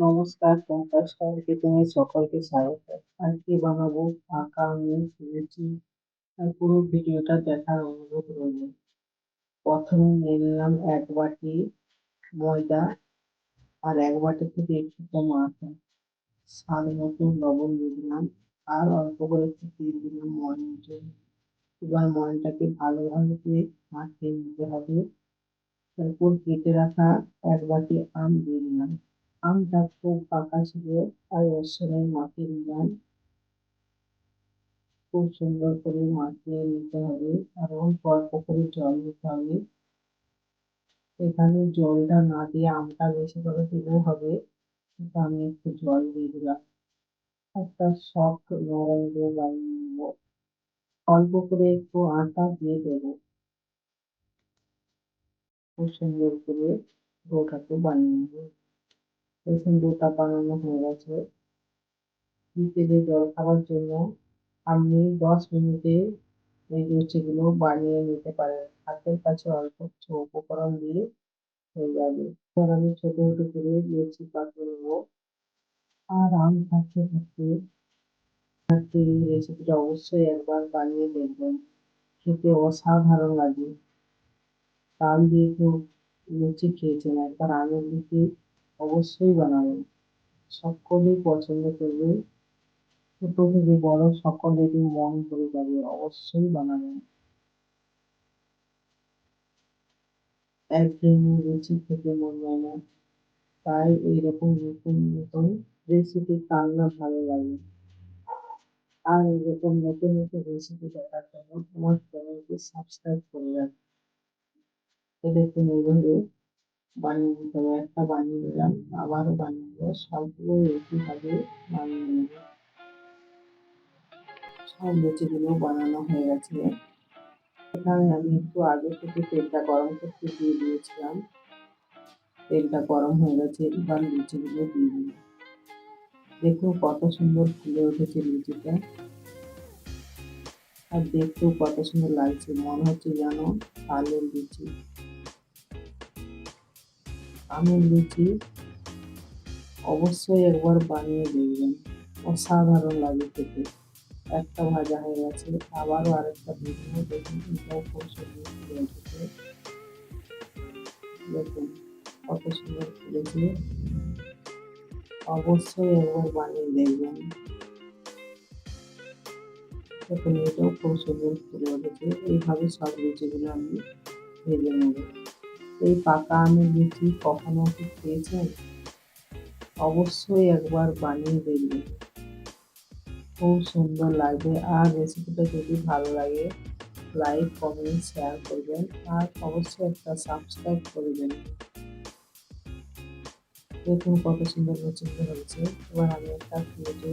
নমস্কার, পঙ্কজ তুমি সকলকে স্বাগত। আজকে বানাবো ফাঁকা আমের লুচি। আর পুরো ভিডিওটা দেখার অনুরোধ রইল। প্রথমে নিয়ে নিলাম 1 বাটি ময়দা আর 1 বাটি থেকে একটু কম আটা। স্বাদ মতো লবণ দিয়ে দিলাম আর অল্প করে একটু তেল দিলাম ময়ানের জন্য। এবার ময়ানটাকে ভালোভাবে মাখিয়ে নিতে হবে। তারপর কেটে রাখা 1 বাটি আম দিয়ে দিলাম। আমটা খুব পাকা ছিল আর ওর সঙ্গে মাখিয়ে নিলাম। খুব সুন্দর করে মাখিয়ে নিতে হবে আর অল্প অল্প করে জল দিতে হবে। এখানে জলটা না দিয়ে আমটা বেশি করে দিলেও হবে, কিন্তু আমি একটু জল দিয়ে দিলাম। একটা সফট নরম ডো বানিয়ে নেবো। অল্প করে একটু আটা দিয়ে দেবো। খুব সুন্দর করে ডোটাকে বানিয়ে নেবো। দেখুন ডোটা বানানো হয়ে গেছে। তেলে জল খাবার জন্য আপনি 10 মিনিটে এই লুচিগুলো বানিয়ে নিতে পারেন। হাতের কাছে অল্প কিছু উপকরণ দিয়ে হয়ে যাবে। এবার আমি ছোট ছোট করে লুচি পাকিয়ে নেবো। আর আম থাকতে থাকতে এই রেসিপিটা অবশ্যই একবার বানিয়ে দেখবেন। খেতে অসাধারণ লাগে। তাল দিয়ে কেউ লুচি খেয়েছেন, একবার আমের লুচি অবশ্যই বানাবেন। সকলেই পছন্দ করবে। ছোট থেকে বড় সকলেরই মন ভরে যাবে। অবশ্যই বানাবেন। একঘেয়েমি লুচি খেতে মন যায় না, তাই এইরকম নতুন নতুন রেসিপি কার না ভালো লাগে। আর এরকম নতুন নতুন রেসিপি দেখার জন্য আমার চ্যানেলটি সাবস্ক্রাইব করে রাখুন। দেখুন এইভাবে বানিয়ে নিতে হবে। একটা বানিয়ে নিলাম, আবারও বানিয়ে নেবো। সবগুলো একইভাবে বানিয়ে নেবো। সব লুচিগুলো বানানো হয়ে গেছে। এখানে আমি একটু আগে থেকে তেলটা গরম করতে দিয়ে দিয়েছিলাম। তেলটা গরম হয়ে গেছে, এবার লুচিগুলো দিয়ে দিলাম। দেখুন কত সুন্দর ফুলে উঠেছে লুচিটা। আর দেখতেও কত সুন্দর লাগছে, মনে হচ্ছে যেন আলুর লুচি। আমের লুচি অবশ্যই একবার বানিয়ে দেখবেন, অসাধারণ লাগে খেতে। একটা ভাজা হয়ে গেছে, আবারও আরেকটা দিয়ে দেবো। দেখুন এটাও খুব সুন্দর ফুলে উঠেছে। দেখুন কত সুন্দর ফুলেছে। অবশ্যই একবার বানিয়ে দেখবেন। দেখুন এটাও খুব সুন্দর ফুলে উঠেছে। এইভাবে সব লুচিগুলো আমি ভেজে নেব। এই পাকা আমের লুচি কখনো কি খেয়েছেন? অবশ্যই একবার বানিয়ে দেখবেন, খুব সুন্দর লাগবে। আর রেসিপিটা যদি ভালো লাগে লাইক কমেন্ট শেয়ার করবেন আর অবশ্যই একটা সাবস্ক্রাইব করে দেবেন। দেখুন কত সুন্দর লুচিগুলো হয়েছে। এবার আমি একটা প্লেটে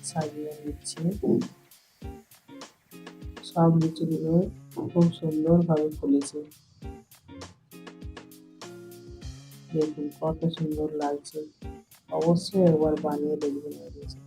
সাজিয়ে নিচ্ছি। সব লুচিগুলো খুব সুন্দরভাবে ফুলেছে। দেখুন কত সুন্দর লাগছে। অবশ্যই একবার বানিয়ে দেখবেন এই রেসিপি।